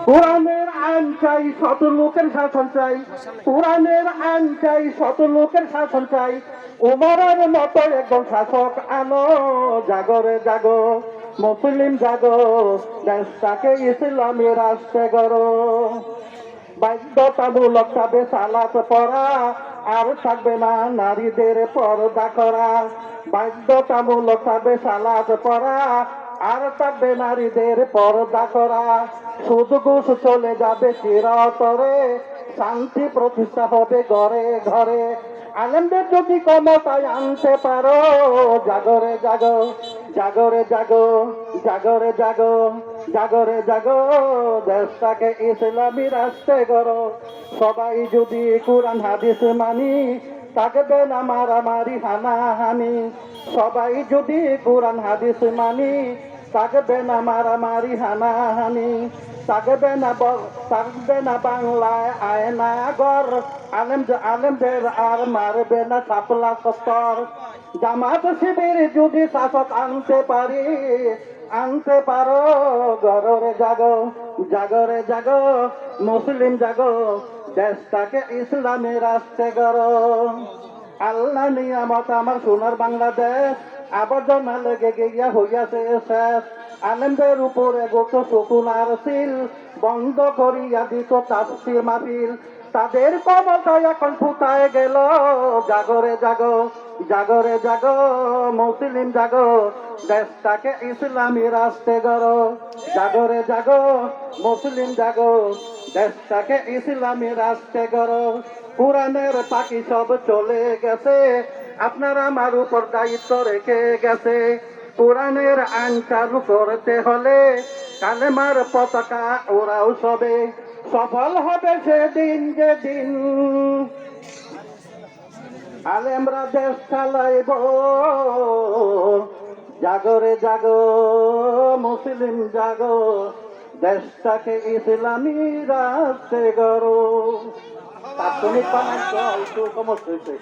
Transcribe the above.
কোরআনের আইন চাই, শত লোকের শাসন চাই। কোরআনের আইন চাই, শত লোকের শাসন চাই। ওমরের মতো একজন শাসক আনো, জাগরে জাগো মুসলিম জাগো, দেশটাকে ইসলামী রাষ্ট্রে গড়ো। বাধ্যতামূলক হবে সালাত পড়া, আর থাকবে না নারীদের পর্দা করা। বাধ্যতামূলক হবে সালাত পড়া, আর থাকবে নারীদের পর্দা করা। সুদ ঘুষ চলে যাবে চিরতরে, শান্তি প্রতিষ্ঠা হবে ঘরে ঘরে। আলেমদের যদি ক্ষমতায় আনতে পারো, জাগরে জাগো জাগরে জাগো জাগরে জাগো জাগরে জাগো, দেশটাকে ইসলামী রাষ্ট্রে গড়ো। সবাই যদি কোরআন হাদিস মানি, থাকবে না মারামারি হানাহানি। সবাই যদি কোরআন হাদিস মানি, থাকবে না মারামারি হানাহানি। থাকবে না বাংলায় আয়না ঘর, আলেমদের আর মারবে না শাপলা সত্তর। জামাত শিবির যদি শাসক আনতে পারো, গররে জাগো জাগরে জাগো মুসলিম জাগো, দেশটাকে ইসলামী রাষ্ট্রে গড়ো। আল্লাহ নিয়ামত আমার সোনার বাংলাদেশ, আবর্জনা লেগে গিয়া হইয়াছে শেষ। আলেমদের উপরে গত শকুন আর সিল, বন্ধ করিয়া দিত তাফসীর মাহফিল। তাদের ক্ষমতায় এখন ফুটায় গেল, জাগরে জাগো জাগরে জাগো মুসলিম জাগো, দেশটাকে ইসলামী রাষ্ট্রে গড়ো। জাগরে জাগো মুসলিম জাগো, দেশটাকে ইসলামী রাষ্ট্রে গড়ো। কোরআনের পাখি সব চলে গেছে, আপনার আমার উপর দায়িত্ব রেখে গেছে। কোরআনের আইন চালু করতে হলে কালেমার পতাকা ওরাও সবে, সফল হবে সেদিন যেদিন আলেমরা দেশ চালাইব। জাগরে জাগো মুসলিম জাগো, দেশটাকে ইসলামী রাষ্ট্রে গড়ো। তাৎক্ষণিক বানান একটু সমস্যা হয়েছে।